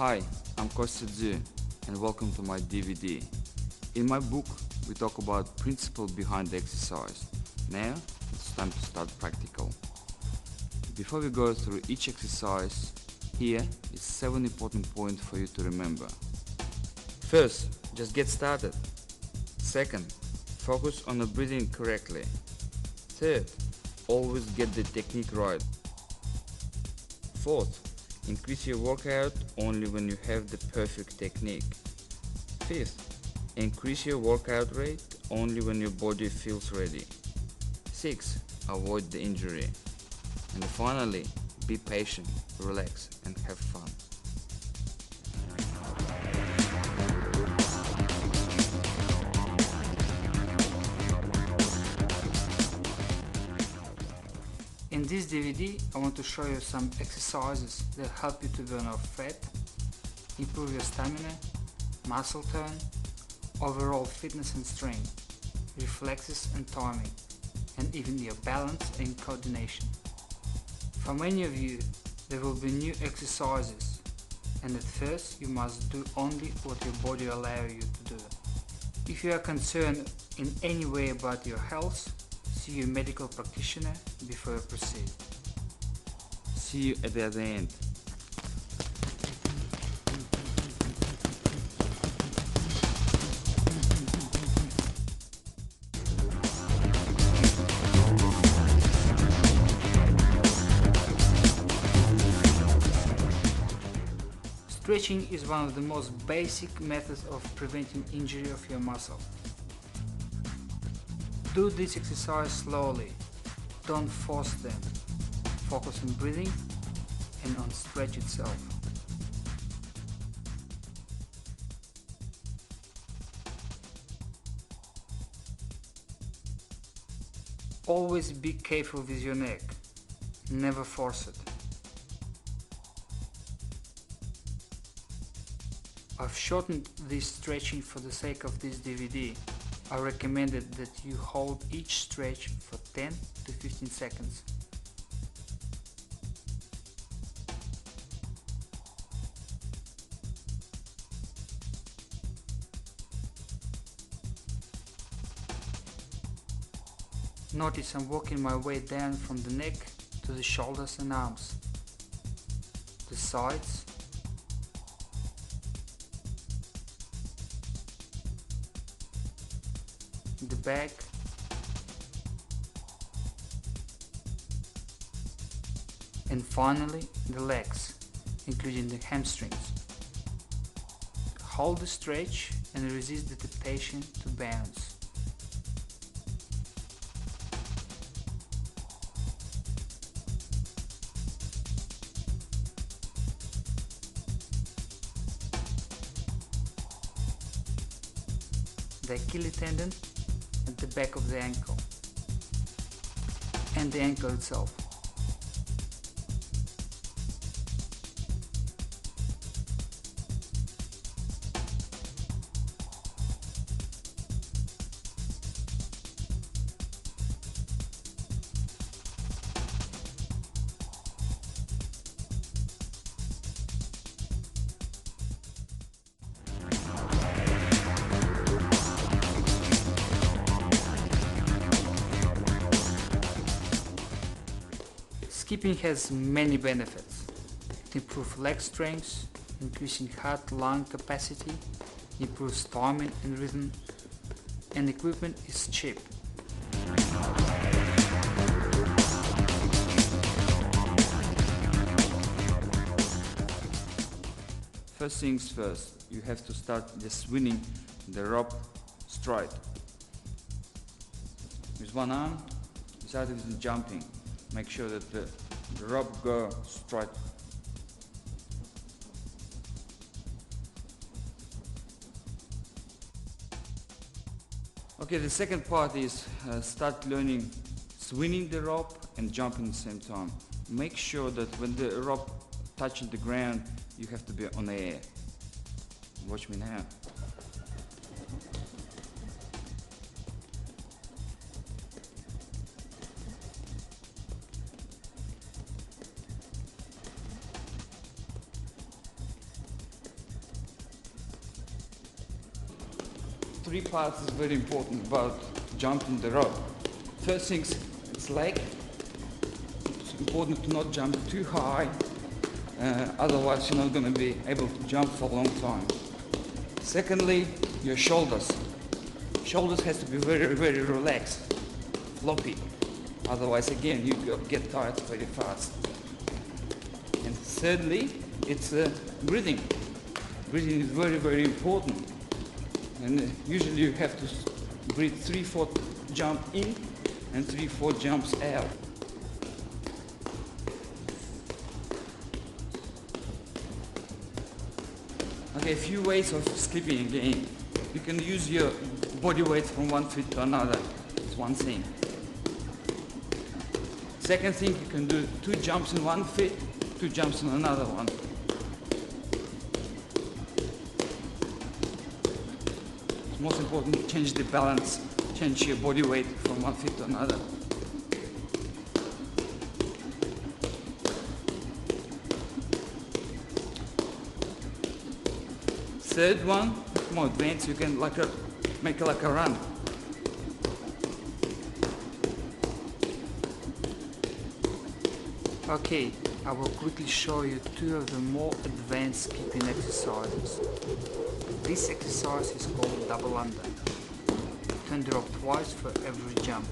Hi, I'm Kostya Tszyu and welcome to my DVD. In my book, we talk about principles behind the exercise. Now, it's time to start practical. Before we go through each exercise, here is 7 important points for you to remember. First, just get started. Second, focus on the breathing correctly. Third, always get the technique right. Fourth, increase your workout only when you have the perfect technique. Fifth, increase your workout rate only when your body feels ready. Sixth, avoid the injury. And finally, be patient, relax, and have fun. In this DVD, I want to show you some exercises that help you to burn off fat, improve your stamina, muscle tone, overall fitness and strength, reflexes and timing, and even your balance and coordination. For many of you, there will be new exercises, and at first you must do only what your body allows you to do. If you are concerned in any way about your health, see your medical practitioner before you proceed. See you at the other end. Stretching is one of the most basic methods of preventing injury of your muscle. Do this exercise slowly, don't force them. Focus on breathing and on stretch itself. Always be careful with your neck, never force it. I've shortened this stretching for the sake of this DVD. I recommended that you hold each stretch for 10 to 15 seconds. Notice I'm working my way down from the neck to the shoulders and arms, the sides, the back, and finally the legs, including the hamstrings. Hold the stretch and resist the temptation to bounce. The Achilles tendon at the back of the ankle and the ankle itself. Skipping has many benefits. It improves leg strength, increasing heart-lung capacity, improves timing and rhythm, and equipment is cheap. First things first, you have to start just swinging the rope straight. With one arm, start with jumping. Make sure that the rope goes straight. Okay, the second part is start learning swinging the rope and jumping at the same time. Make sure that when the rope touches the ground, you have to be on the air. Watch me now. three parts is very important about jumping the rope. First things, it's leg. It's important to not jump too high, otherwise you're not going to be able to jump for a long time. Secondly, your shoulders. Shoulders has to be very, very relaxed, floppy. Otherwise, again, you get tired very fast. And thirdly, it's breathing. Breathing is very, very important. And usually you have to breathe 3-4 jump in and 3-4 jumps out. Okay, a few ways of skipping again. You can use your body weight from one foot to another. It's one thing. Second thing, you can do 2 jumps in one foot, 2 jumps in another one. It's most important to change the balance, change your body weight from one foot to another. Third one, more advanced, you can make it like a run. Okay, I will quickly show you 2 of the more advanced skipping exercises. This exercise is called double under. Turn the rope twice for every jump.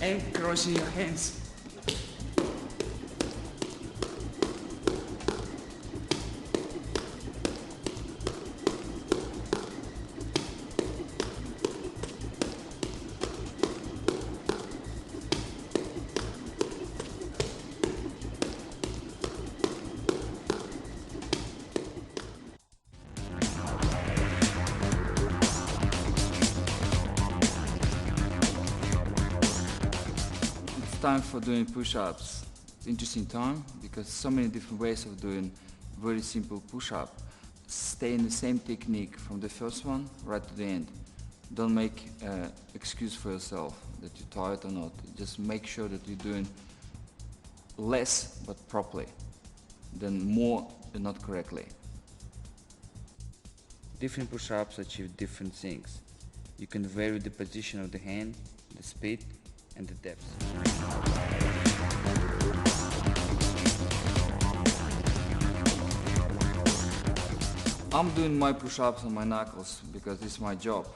And crossing your hands. Time for doing push-ups. It's interesting time because so many different ways of doing very simple push-up. Stay in the same technique from the first one right to the end. Don't make excuse for yourself that you're tired or not. Just make sure that you're doing less but properly than more and not correctly. Different push-ups achieve different things. You can vary the position of the hand, the speed, and the depth. I'm doing my push-ups on my knuckles because it's my job.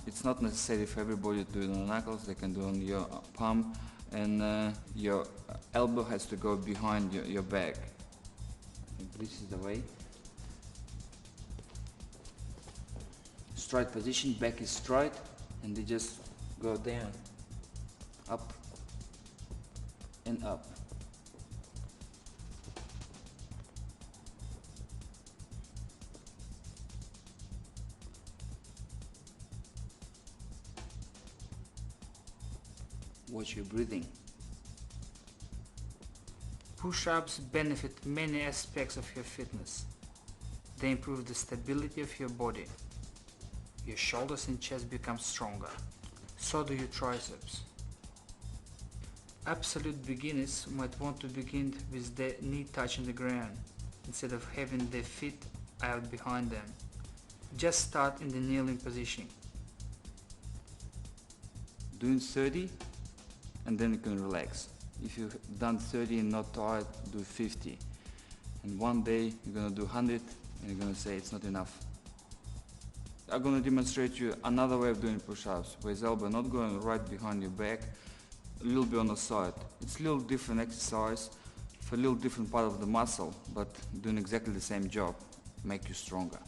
It's not necessary for everybody to do it on the knuckles. They can do it on your palm, and your elbow has to go behind your back. This is the way. Straight position, back is straight, and they just go down. Up and up. Watch your breathing. Push-ups benefit many aspects of your fitness. They improve the stability of your body. Your shoulders and chest become stronger. So do your triceps. Absolute beginners might want to begin with their knee touching the ground instead of having their feet out behind them. Just start in the kneeling position. Doing 30 and then you can relax. If you've done 30 and not tired, do 50. And one day you're going to do 100 and you're going to say it's not enough. I'm going to demonstrate you another way of doing push-ups, with elbow not going right behind your back, a little bit on the side. It's a little different exercise for a little different part of the muscle, but doing exactly the same job, make you stronger.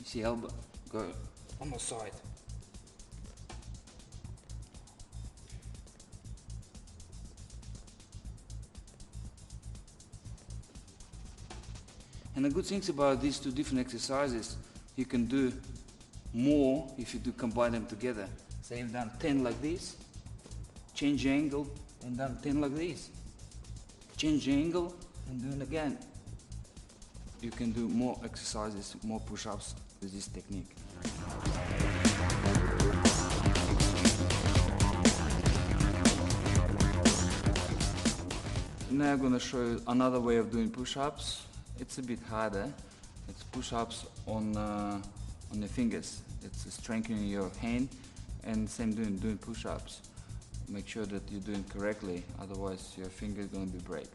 You see elbow, go on the side. And the good things about these 2 different exercises, you can do more if you do combine them together. Say you've done 10 like this, change the angle and done 10 like this. Change the angle and do it again. you can do more exercises, more push-ups with this technique. Now I'm going to show you another way of doing push-ups. It's a bit harder. It's push-ups on your fingers. It's strengthening your hand, and same doing push-ups. Make sure that you're doing correctly, otherwise your finger is going to be break.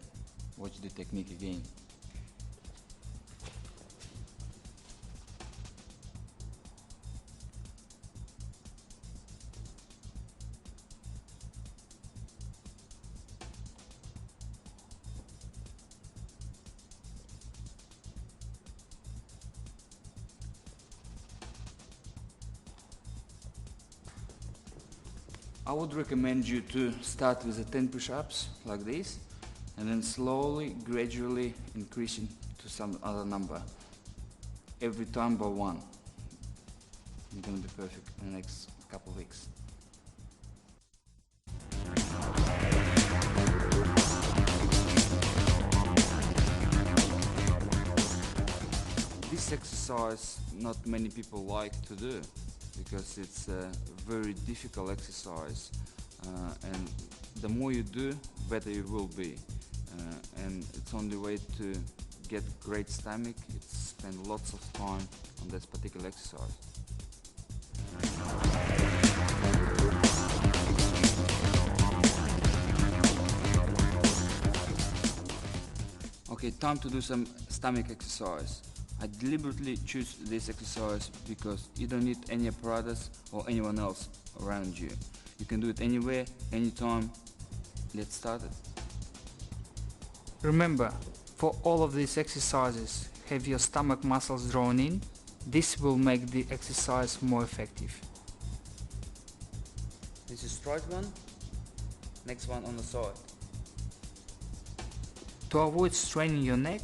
Watch the technique again. I would recommend you to start with the 10 push-ups like this, and then slowly, gradually increasing to some other number. Every time by one. You're going to be perfect in the next couple of weeks. This exercise not many people like to do, because it's a very difficult exercise, and the more you do, better you will be. And it's only way to get great stomach, it's spend lots of time on this particular exercise. Okay, time to do some stomach exercise. I deliberately choose this exercise because you don't need any apparatus or anyone else around you. You can do it anywhere, anytime. Let's start it. Remember, for all of these exercises, have your stomach muscles drawn in. This will make the exercise more effective. This is straight one, next one on the side. To avoid straining your neck,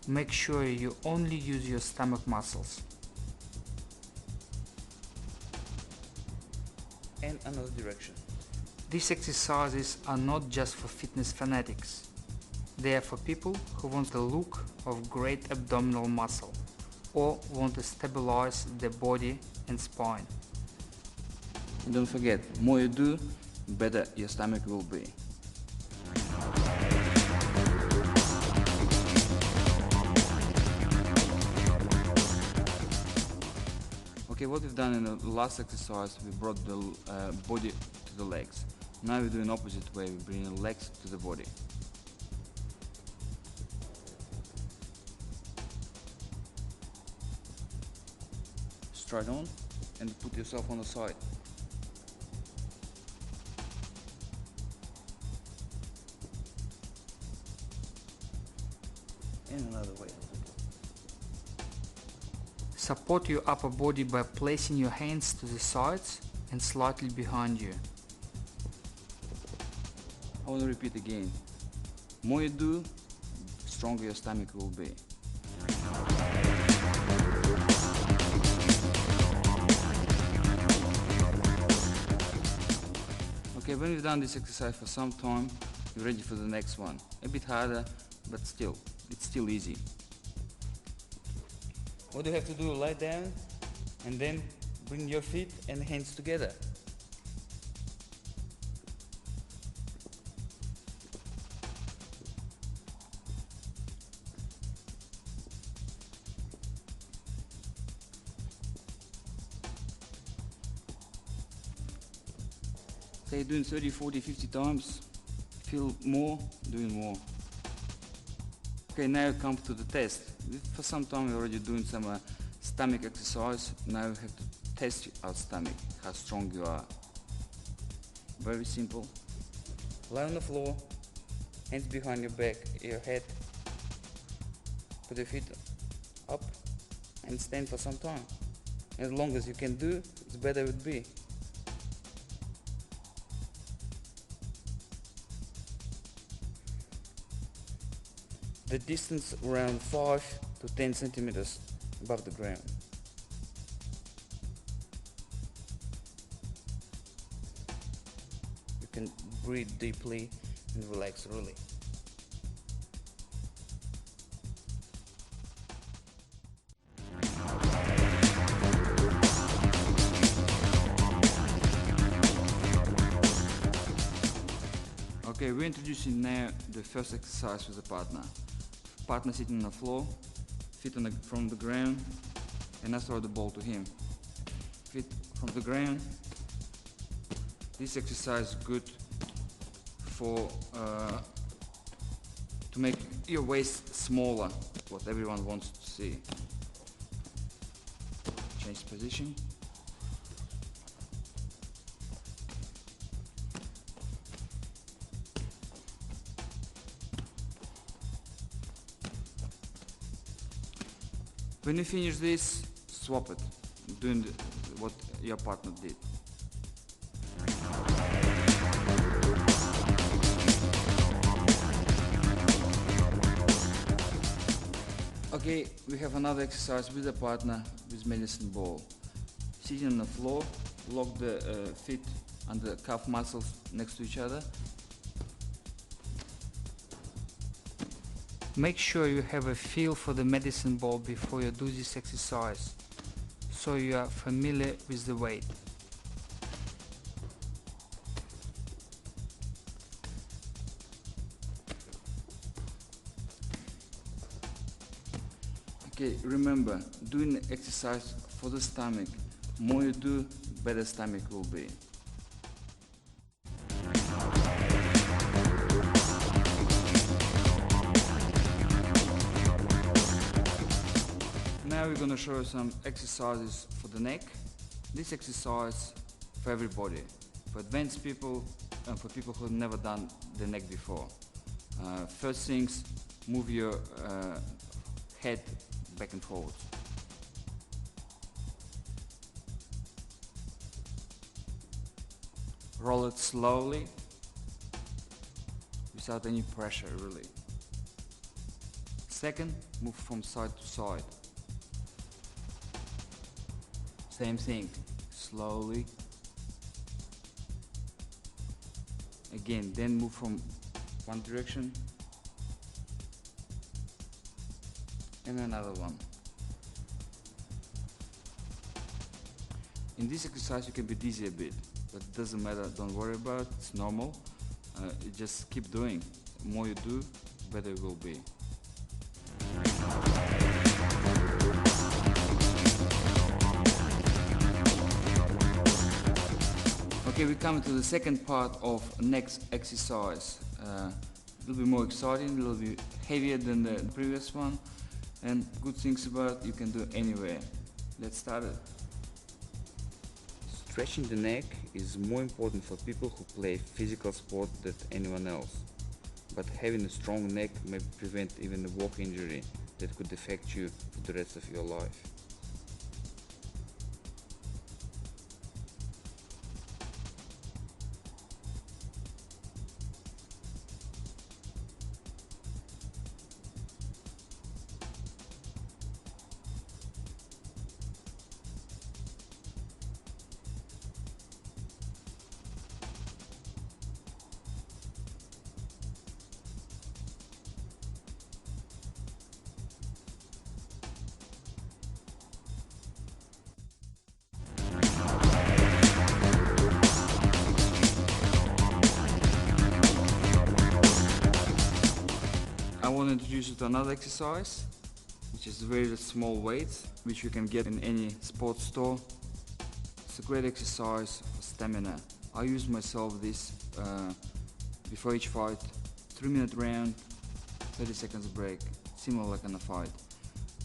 make sure you only use your stomach muscles. And another direction. These exercises are not just for fitness fanatics. They are for people who want the look of great abdominal muscle or want to stabilize the body and spine. And don't forget, more you do, better your stomach will be. Okay, what we've done in the last exercise, we brought the body to the legs. Now we do an opposite way, we bring the legs to the body. Straight on, and put yourself on the side. And another way. Support your upper body by placing your hands to the sides and slightly behind you. I want to repeat again. More you do, stronger your stomach will be. Okay, when we've done this exercise for some time, we're ready for the next one. A bit harder, but still, it's still easy. What you have to do, lie down and then bring your feet and hands together. Okay, doing 30, 40, 50 times. Feel more, doing more. Okay, now come to the test. For some time we're already doing some stomach exercise. Now we have to test our stomach, how strong you are. Very simple. Lie on the floor, hands behind your back, your head. Put your feet up and stand for some time. As long as you can do, it's better it would be. The distance around 5 to 10 centimeters above the ground. You can breathe deeply and relax really. Okay, we're introducing now the first exercise with a partner. Partner sitting on the floor, feet from the ground, and I throw the ball to him. Feet from the ground. This exercise is good for to make your waist smaller, what everyone wants to see. Change position. When you finish this, swap it, doing what your partner did. Okay, we have another exercise with a partner with medicine ball. Sitting on the floor, lock the feet under the calf muscles next to each other. Make sure you have a feel for the medicine ball before you do this exercise, so you are familiar with the weight. Okay, remember, doing exercise for the stomach. More you do, better stomach will be. Now we're going to show you some exercises for the neck. This exercise for everybody, for advanced people and for people who have never done the neck before. First things, move your head back and forward. Roll it slowly, without any pressure really. Second, move from side to side. Same thing, slowly. Again, then move from one direction and another one. In this exercise you can be dizzy a bit, but it doesn't matter, don't worry about it, it's normal. You just keep doing. The more you do, better it will be. Okay, we come to the second part of next exercise. A little bit more exciting, a little bit heavier than the previous one, and good things about it, you can do anywhere. Let's start it. Stretching the neck is more important for people who play physical sport than anyone else. But having a strong neck may prevent even a walk injury that could affect you for the rest of your life. I want to introduce you to another exercise, which is very small weights, which you can get in any sports store. It's a great exercise for stamina. I use myself this before each fight. 3-minute round, 30 seconds break, similar like in a fight.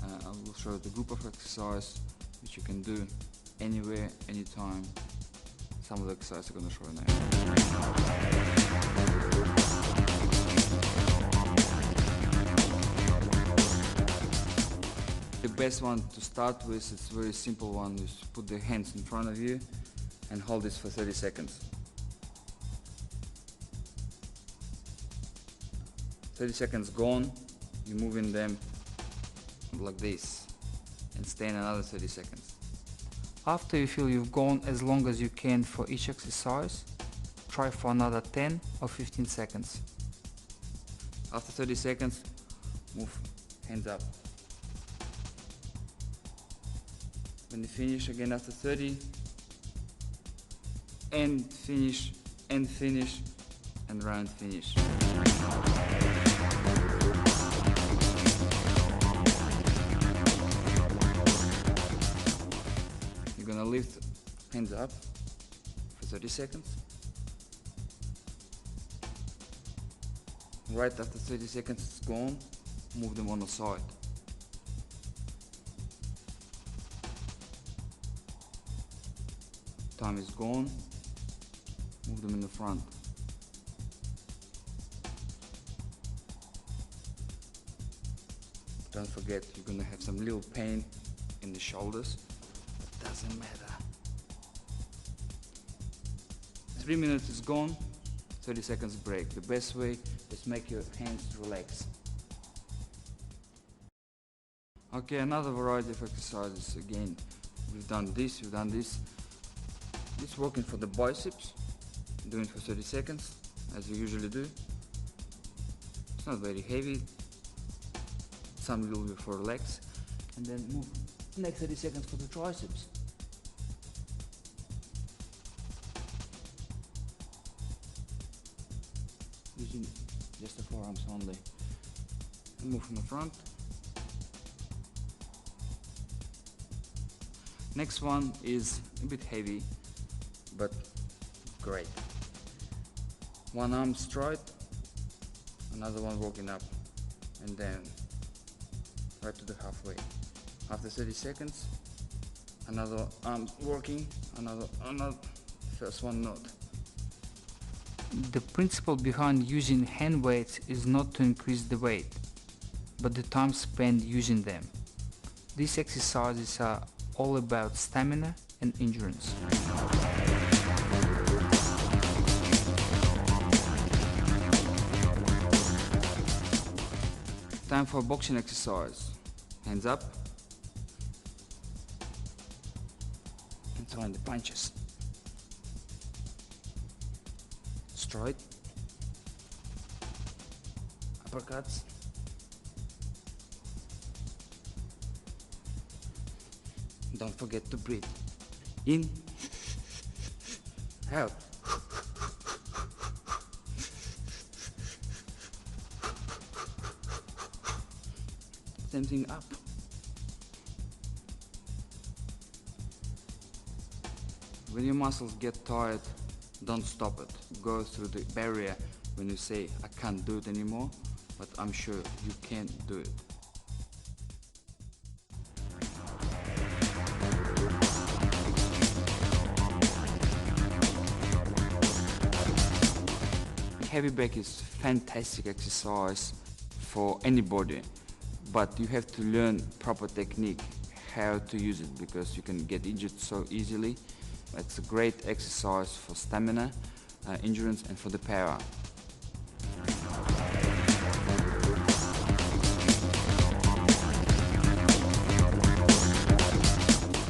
I will show you the group of exercise which you can do anywhere, anytime. Some of the exercises I'm going to show you now. The best one to start with, it's a very simple one, is to put the hands in front of you and hold this for 30 seconds. 30 seconds gone, you move in them like this and stay in another 30 seconds. After you feel you've gone as long as you can for each exercise, try for another 10 or 15 seconds. After 30 seconds, move hands up. When you finish again after 30, and finish, and round finish. You're gonna lift hands up for 30 seconds. Right after 30 seconds it's gone, move them on the side. Time is gone, move them in the front. Don't forget, you're gonna have some little pain in the shoulders, but doesn't matter. 3 minutes is gone, 30 seconds break. The best way is make your hands relax. Okay, another variety of exercises. Again, we've done this. This working for the biceps, doing it for 30 seconds, as we usually do. It's not very heavy, some little bit for legs, and then move next 30 seconds for the triceps. Using just the forearms only. And move from the front. Next one is a bit heavy, but great. One arm straight, another one walking up, and then right to the halfway. After 30 seconds, another arm working, another first one not. The principle behind using hand weights is not to increase the weight, but the time spent using them. These exercises are all about stamina and endurance. Time for a boxing exercise. Hands up. And throwing the punches. Straight. Uppercuts. Don't forget to breathe. In. Out. Same thing up. When your muscles get tired, don't stop it. Go through the barrier when you say, I can't do it anymore, but I'm sure you can do it. Heavy back is fantastic exercise for anybody, but you have to learn proper technique, how to use it, because you can get injured so easily. It's a great exercise for stamina, endurance, and for the power.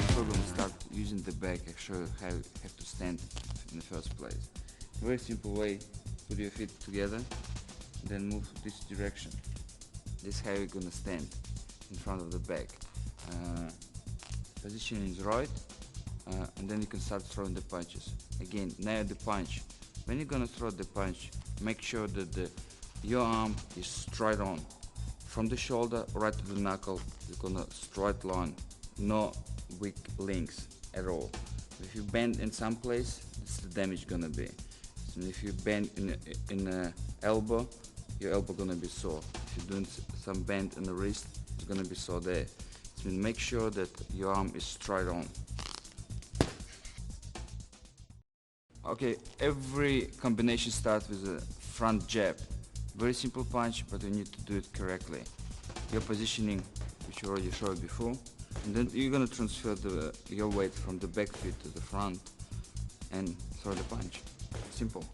So we're going to start using the back. I show you how you have to stand in the first place. Very simple way. Put your feet together, then move this direction. This is how you're gonna stand in front of the back. Position is right, and then you can start throwing the punches. Again, nail the punch. When you're gonna throw the punch, make sure that your arm is straight on. From the shoulder right to the knuckle, you're gonna straight line, no weak links at all. If you bend in some place, that's the damage gonna be. And if you bend in the elbow, your elbow gonna be sore. If you're doing some bend in the wrist, it's gonna be sore there. So make sure that your arm is straight on. Okay, every combination starts with a front jab. Very simple punch, but you need to do it correctly. Your positioning, which you already showed before, and then you're gonna transfer your weight from the back foot to the front and throw the punch. Simple.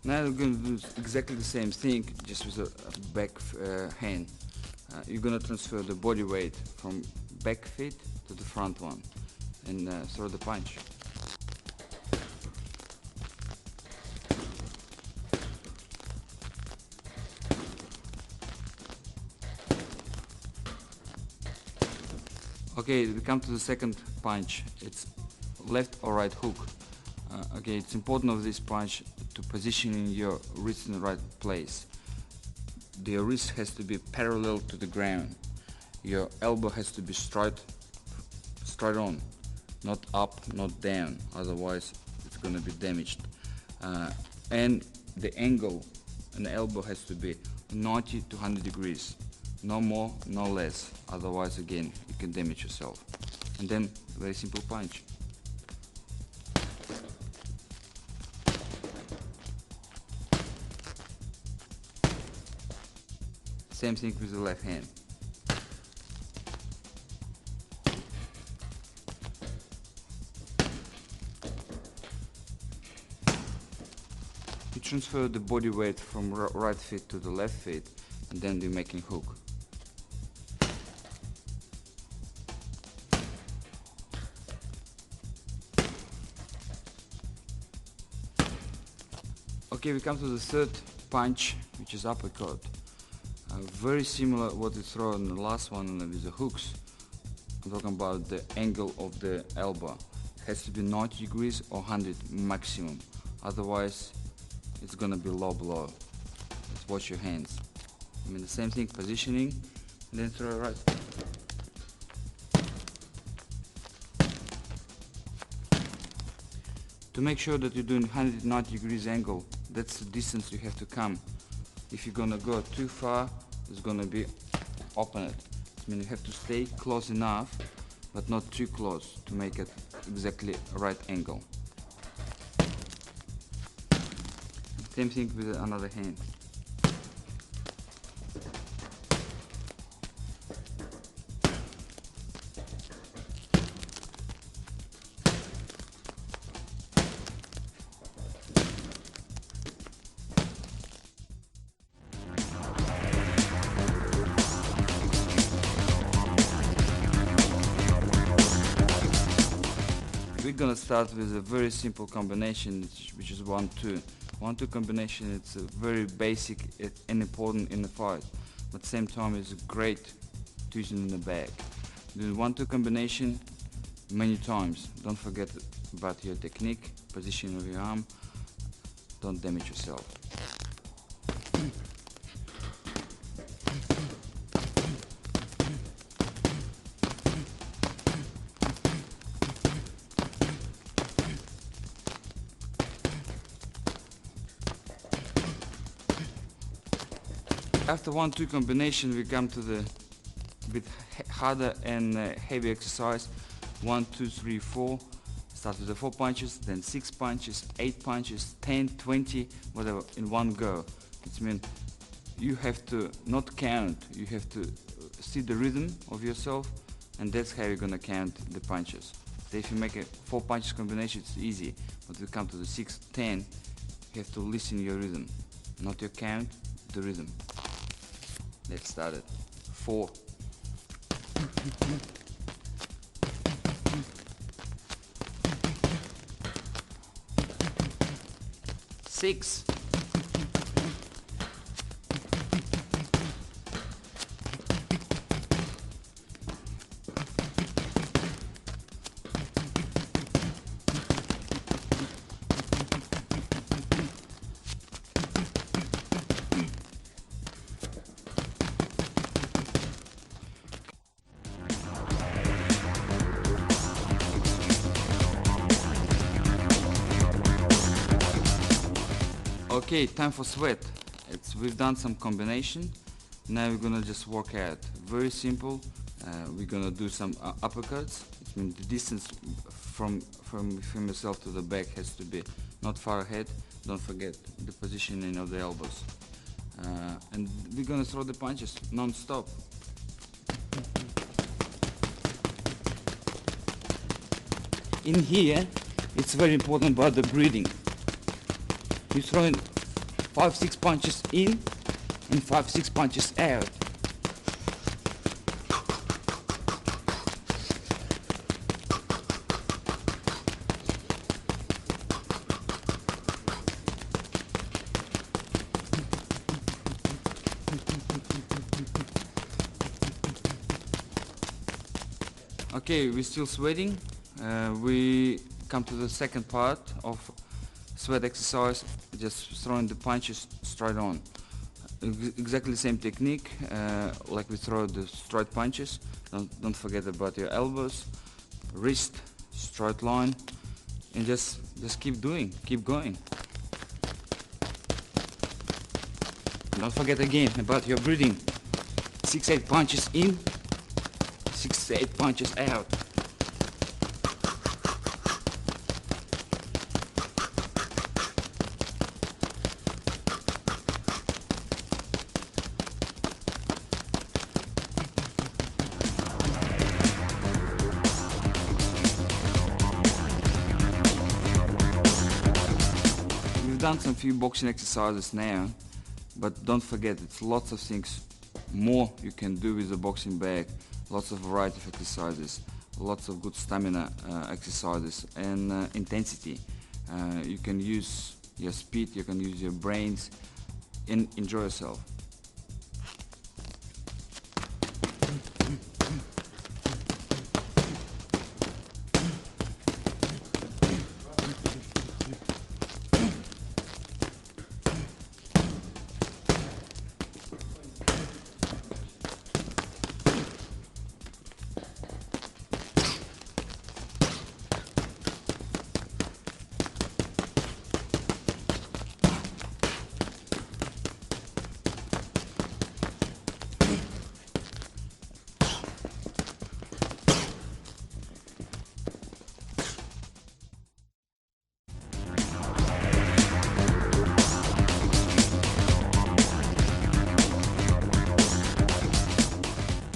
Now we're going to do exactly the same thing, just with a back hand. You're going to transfer the body weight from back feet to the front one and throw the punch. Okay, we come to the second punch. It's left or right hook. Okay, it's important of this punch to positioning your wrist in the right place. The wrist has to be parallel to the ground. Your elbow has to be straight on, not up, not down. Otherwise, it's gonna be damaged. And the angle an elbow has to be 90 to 100 degrees. No more, no less. Otherwise, again, you can damage yourself. And then, very simple punch. Same thing with the left hand. You transfer the body weight from right feet to the left feet, and then you're making hook. Okay, we come to the third punch, which is uppercut. Very similar what we throw in the last one with the hooks. I'm talking about the angle of the elbow. It has to be 90 degrees or 100 maximum. Otherwise, it's gonna be low blow. Just watch your hands. I mean the same thing, positioning, and then throw right. To make sure that you're doing 190 degrees angle, that's the distance you have to come. If you're gonna go too far, it's gonna be opponent. I mean you have to stay close enough, but not too close to make it exactly right angle. Same thing with another hand. We're gonna start with a very simple combination, which is 1-2. 1-2 combination, it's very basic and important in the fight, but at the same time it's great to use in the bag. Do 1-2 combination many times. Don't forget about your technique, position of your arm. Don't damage yourself. After 1-2 combination, we come to the bit harder and heavy exercise. 1, 2, 3, 4. Start with the 4 punches, then 6 punches, 8 punches, 10, 20, whatever, in one go. It means you have to not count, you have to see the rhythm of yourself, and that's how you're gonna count the punches. So if you make a 4 punches combination, it's easy, but we come to the 6, 10, you have to listen your rhythm, not your count, the rhythm. Let's start it. 4. 6. 'Okay, time for sweat. We've done some combination. Now we're gonna just work out. Very simple. We're gonna do some uppercuts. It means the distance from yourself to the back has to be not far ahead. Don't forget the positioning of the elbows. And we're gonna throw the punches non-stop. In here, it's very important about the breathing. You're throwing 5-6 punches in and 5-6 punches out. Okay, we're still sweating. We come to the second part of sweat exercise, just throwing the punches straight on. Exactly the same technique, like we throw the straight punches. Don't forget about your elbows, wrist, straight line, and just keep going. Don't forget again about your breathing. 6-8 punches in, 6-8 punches out. We've done some few boxing exercises now, but don't forget, it's lots of things more you can do with the boxing bag. Lots of variety of exercises, lots of good stamina exercises, and intensity. You can use your speed, you can use your brains, and enjoy yourself.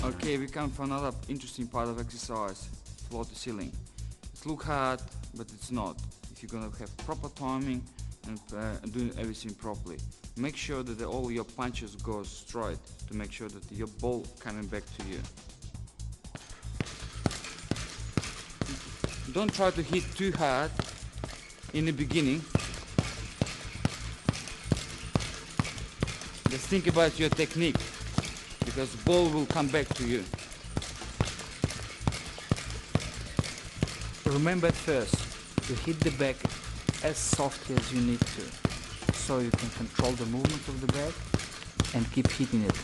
Okay, we come for another interesting part of exercise, floor to ceiling. It looks hard, but it's not. If you're gonna have proper timing and doing everything properly, make sure that all your punches go straight to make sure that your ball coming back to you. Don't try to hit too hard in the beginning. Just think about your technique, because the ball will come back to you. Remember at first to hit the bag as softly as you need to, so you can control the movement of the bag and keep hitting it.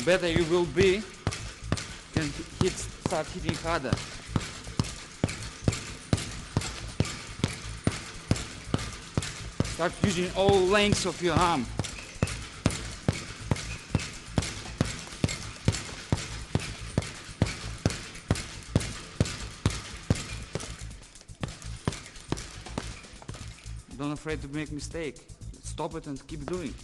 Better you will be, can start hitting harder. Start using all lengths of your arm. Don't afraid to make mistake. Stop it and keep doing.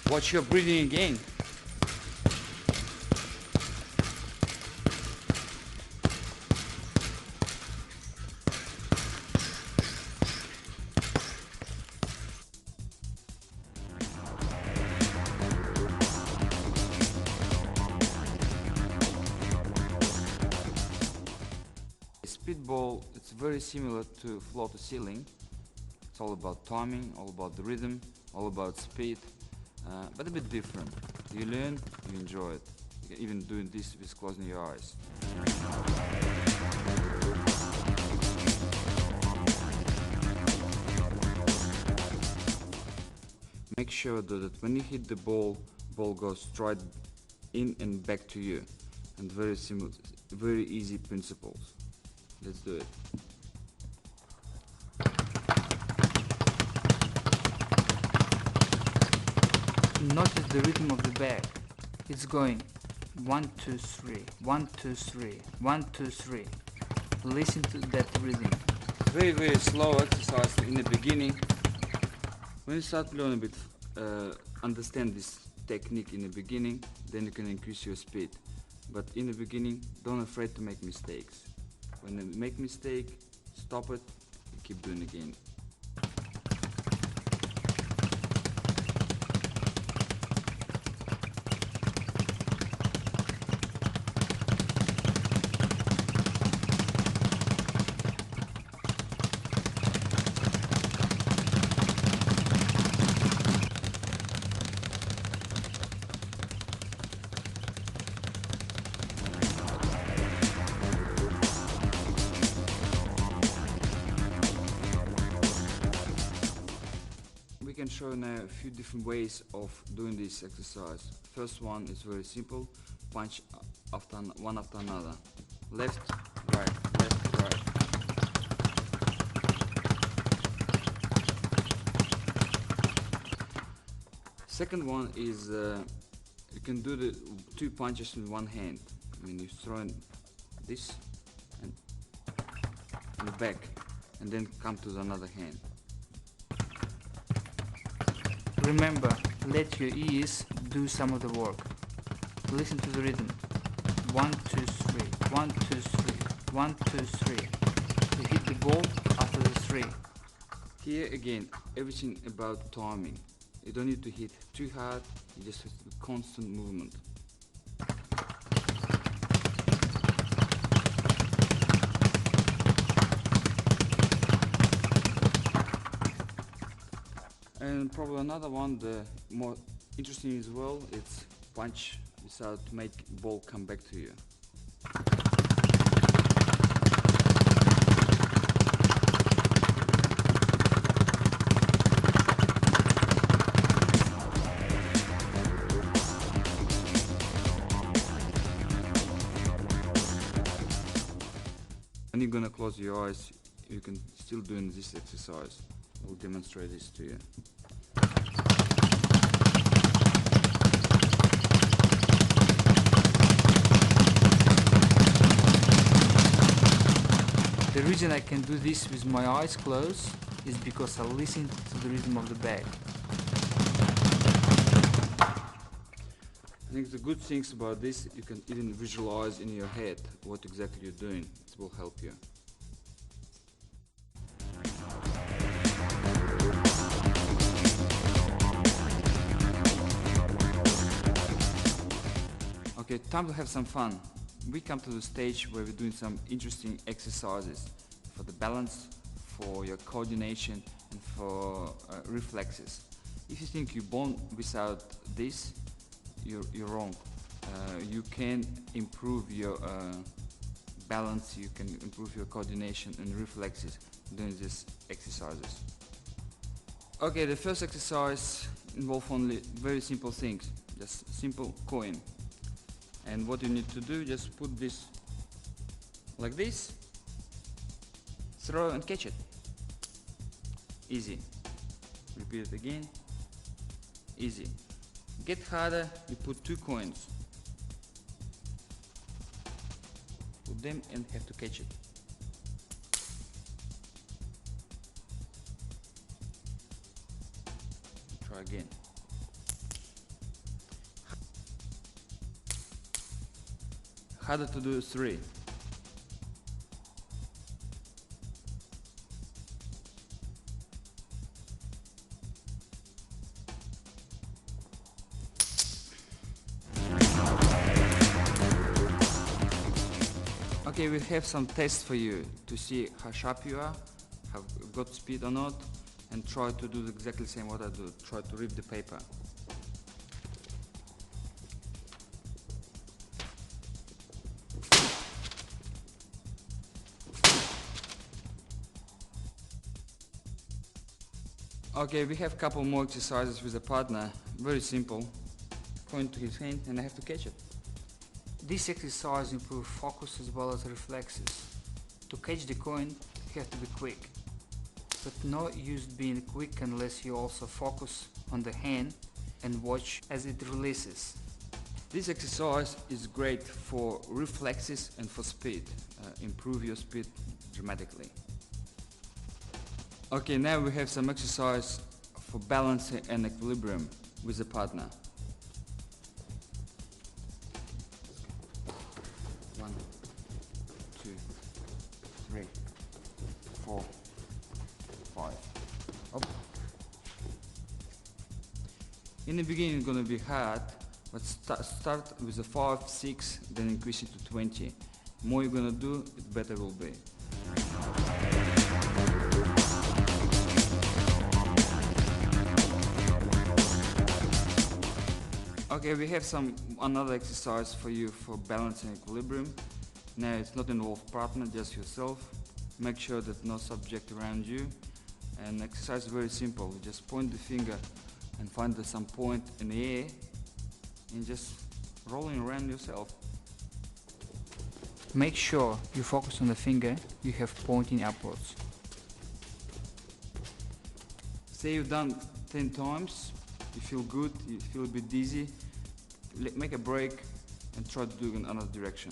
Watch your breathing again. Speedball, it's very similar to floor to ceiling. It's all about timing, all about the rhythm, all about speed. But a bit different. You learn, you enjoy it. You can even doing this with closing your eyes. Make sure that when you hit the ball goes straight in and back to you. And very simple, very easy principles. Let's do it. Notice the rhythm of the bag. It's going 1, 2, 3, 1, 2, 3, 1, 2, 3. Listen to that rhythm. Very, very slow exercise in the beginning. When you start learning a bit, understand this technique in the beginning, then you can increase your speed. But in the beginning, don't afraid to make mistakes. When you make mistake, stop it, keep doing again. We can show now a few different ways of doing this exercise. First one is very simple, punch one after another. Left, right, left, right. Second one is you can do the 2 punches in one hand. I mean, you throw in this and in the back and then come to the another hand. Remember, let your ears do some of the work. Listen to the rhythm. 1, 2, 3, 1, 2, 3, 1, 2, 3. You hit the ball after the 3. Here again, everything about timing. You don't need to hit too hard, you just have to do constant movement. And probably another one, the more interesting as well, it's punch without make ball come back to you. When you're gonna close your eyes, you can still do this exercise. We'll demonstrate this to you. The reason I can do this with my eyes closed is because I listen to the rhythm of the bag. I think the good things about this, you can even visualize in your head what exactly you're doing. It will help you. Okay, time to have some fun. We come to the stage where we're doing some interesting exercises for the balance, for your coordination and for reflexes. If you think you're born without this, you're wrong. You can improve your balance, you can improve your coordination and reflexes doing these exercises. Okay, the first exercise involves only very simple things, just simple coin. And what you need to do, just put this like this, throw and catch it. Easy. Repeat it again. Easy. Get harder, you put 2 coins. Put them and have to catch it. Try again. Harder to do 3. Okay, we have some tests for you to see how sharp you are, have got speed or not, and try to do exactly the same what I do. Try to rip the paper. Okay, we have a couple more exercises with a partner. Very simple. Coin to his hand and I have to catch it. This exercise improves focus as well as reflexes. To catch the coin, you have to be quick. But no use being quick unless you also focus on the hand and watch as it releases. This exercise is great for reflexes and for speed. Improve your speed dramatically. Okay, now we have some exercise for balance and equilibrium with a partner. 1, 2, 3, 4, In the beginning it's gonna be hard, but start with a 5, 6, then increase it to 20. The more you're gonna do, it better will be. Okay, we have another exercise for you for balance and equilibrium. Now it's not involve partner, just yourself. Make sure that no subject around you. And exercise is very simple. You just point the finger and find some point in the air and just rolling around yourself. Make sure you focus on the finger you have pointing upwards. Say you've done 10 times, you feel good, you feel a bit dizzy, make a break and try to do it in another direction.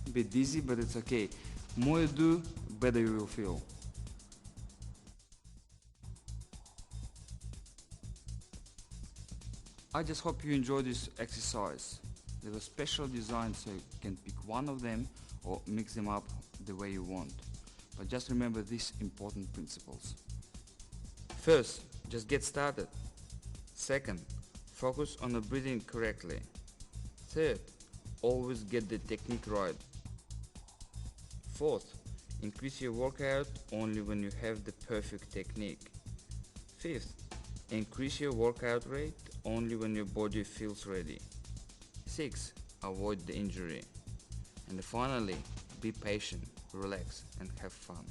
A bit dizzy, but it's okay. The more you do, better you will feel. I just hope you enjoy this exercise. They were special designed so you can pick one of them or mix them up the way you want. But just remember these important principles. First, just get started. Second, focus on the breathing correctly. Third, always get the technique right. Fourth, increase your workout only when you have the perfect technique. Fifth, increase your workout rate only when your body feels ready. 6. Avoid the injury. And finally, be patient, relax and have fun.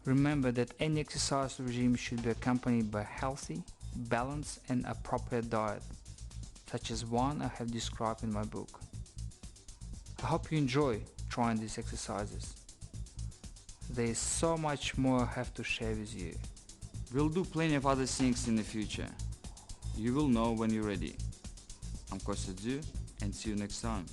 Remember that any exercise regime should be accompanied by healthy, balanced and appropriate diet, such as one I have described in my book. I hope you enjoy trying these exercises. There is so much more I have to share with you. We'll do plenty of other things in the future. You will know when you're ready. I'm Kostya Tszyu and see you next time.